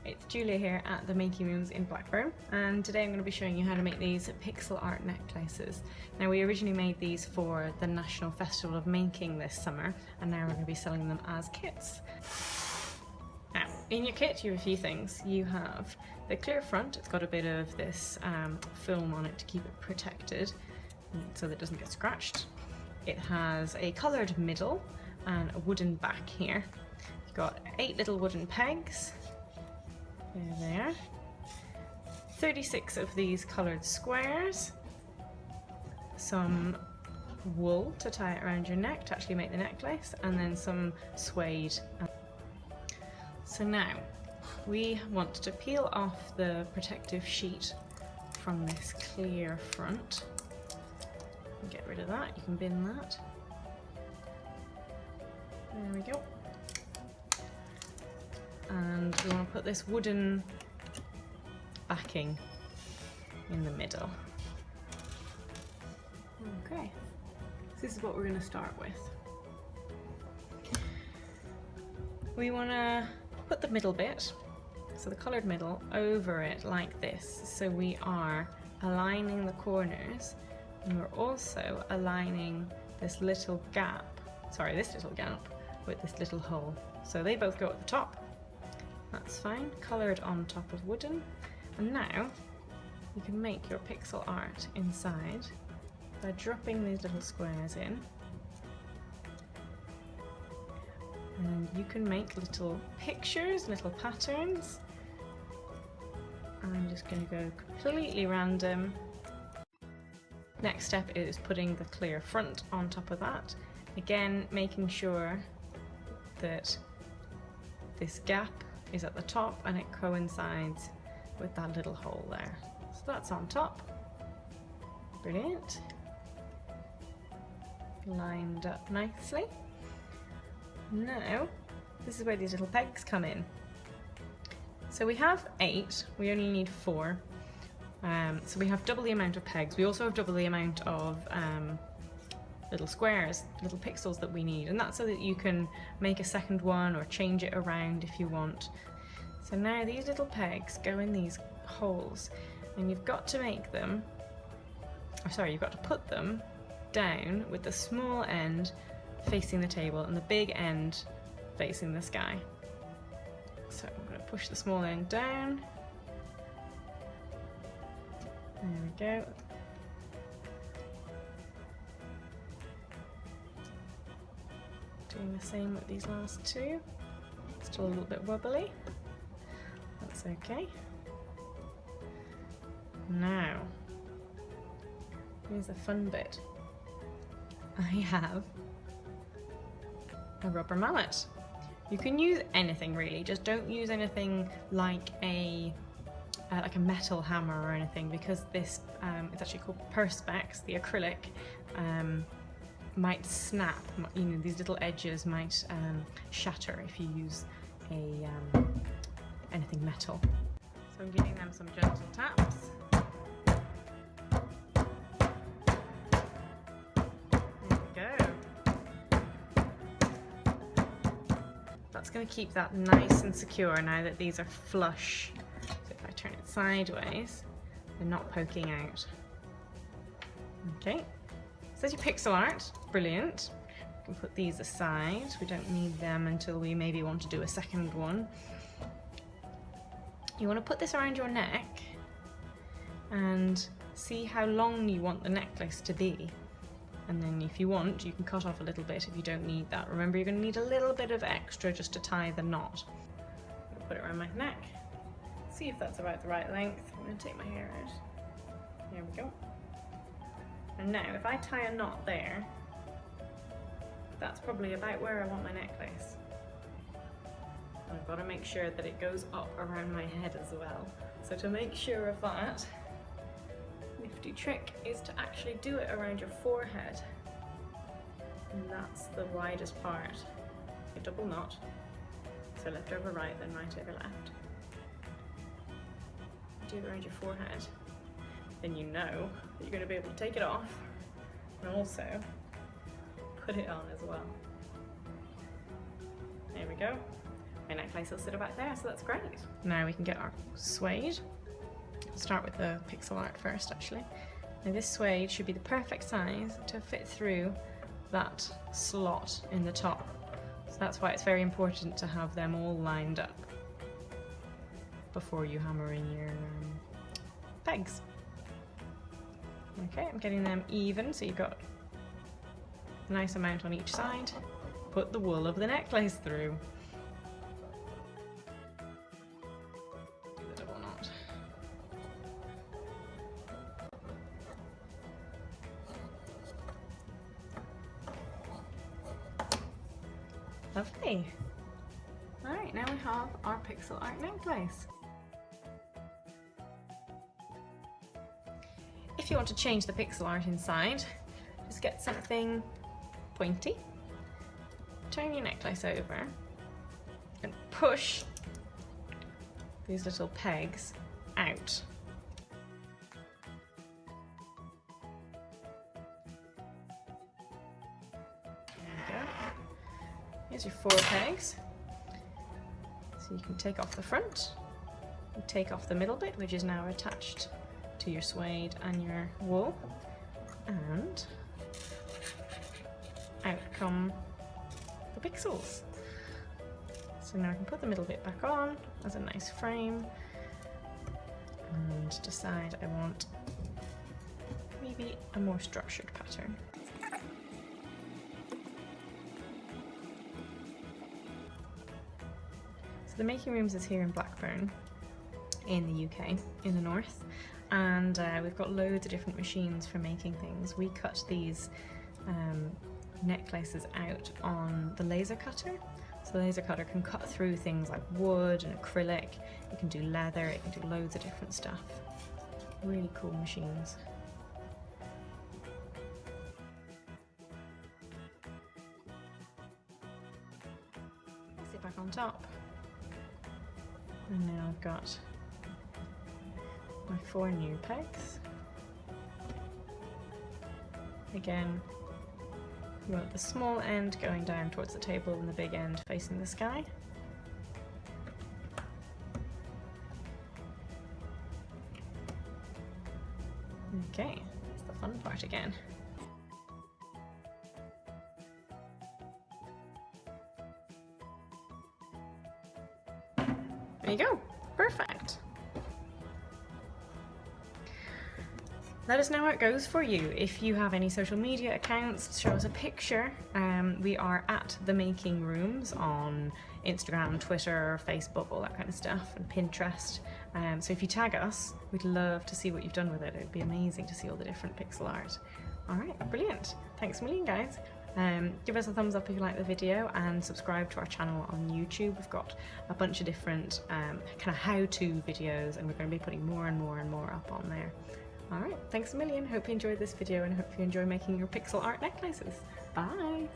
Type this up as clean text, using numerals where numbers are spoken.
it's Julia here at the Making Rooms in Blackburn, and today I'm going to be showing you how to make these pixel art necklaces. Now, we originally made these for the National Festival of Making this summer, and now we're going to be selling them as kits. Now, in your kit you have a few things. You have the clear front. It's got a bit of this film on it to keep it protected so that it doesn't get scratched. It has a coloured middle and a wooden back here. You've got 8 little wooden pegs. There they are. 36 of these coloured squares. Some wool to tie it around your neck to actually make the necklace, and then some suede. So now we want to peel off the protective sheet from this clear front. Get rid of that, you can bin that. There we go. And we want to put this wooden backing in the middle. Okay, so this is what we're going to start with. We want to put the middle bit, so the coloured middle, over it like this. So we are aligning the corners, and we're also aligning this little gap, with this little hole. So they both go at the top. That's fine, coloured on top of wooden. And now you can make your pixel art inside by dropping these little squares in. And you can make little pictures, little patterns. I'm just going to go completely random. Next step is putting the clear front on top of that. Again, making sure that this gap is at the top and it coincides with that little hole there. So that's on top. Brilliant. Lined up nicely. Now, this is where these little pegs come in. So we have 8, we only need 4. So we have double the amount of pegs. We also have double the amount of little squares, little pixels that we need, and that's so that you can make a second one or change it around if you want. So now these little pegs go in these holes, and you've got to make them, you've got to put them down with the small end facing the table and the big end facing the sky. So I'm going to push the small end down. There we go. Doing the same with these last two. Still a little bit wobbly. That's okay. Now, here's the fun bit. I have a rubber mallet. You can use anything really, just don't use anything like a metal hammer or anything, because this it's actually called perspex. The acrylic might snap. You know, these little edges might shatter if you use anything metal. So I'm giving them some gentle taps. That's going to keep that nice and secure now that these are flush. So if I turn it sideways, they're not poking out. Okay, so there's your pixel art. Brilliant. We can put these aside. We don't need them until we maybe want to do a second one. You want to put this around your neck and see how long you want the necklace to be. And then if you want, you can cut off a little bit if you don't need that. Remember, you're going to need a little bit of extra just to tie the knot. I'm going to put it around my neck. See if that's about the right length. I'm going to take my hair out. There we go. And now, if I tie a knot there, that's probably about where I want my necklace. And I've got to make sure that it goes up around my head as well. So to make sure of that, nifty trick is to actually do it around your forehead, and that's the widest part. A double knot, so left over right, then right over left. Do it around your forehead, then you know that you're going to be able to take it off and also put it on as well. There we go. my necklace will sit about there, so that's great. Now we can get our suede. I'll start with the pixel art first actually. Now this suede should be the perfect size to fit through that slot in the top. So that's why it's very important to have them all lined up before you hammer in your pegs. Okay, I'm getting them even so you've got a nice amount on each side. Put the wool of the necklace through. Do the double knot. Lovely. Alright, now we have our pixel art necklace. If you want to change the pixel art inside, just get something pointy, turn your necklace over and push these little pegs out. There you go. Here's your 4 pegs. So you can take off the front, and take off the middle bit, which is now attached to your suede and your wool, and out come the pixels. So now I can put the middle bit back on as a nice frame and decide I want maybe a more structured pattern. So the Making Rooms is here in Blackburn in the UK, in the north, and we've got loads of different machines for making things. We cut these necklaces out on the laser cutter. So the laser cutter can cut through things like wood and acrylic, it can do leather, it can do loads of different stuff. Really cool machines. Sit back on top. And now I've got my 4 new pegs. Again, you want the small end going down towards the table and the big end facing the sky. Okay, that's the fun part again. There you go, perfect. Let us know how it goes for you. If you have any social media accounts, show us a picture. We are at The Making Rooms on Instagram, Twitter, Facebook, all that kind of stuff, and Pinterest. So if you tag us, we'd love to see what you've done with it. It'd be amazing to see all the different pixel art. All right, brilliant. Thanks a million, guys. Give us a thumbs up if you like the video and subscribe to our channel on YouTube. We've got a bunch of different kind of how-to videos, and we're going to be putting more and more and more up on there. Alright, thanks a million. Hope you enjoyed this video and hope you enjoy making your pixel art necklaces. Bye!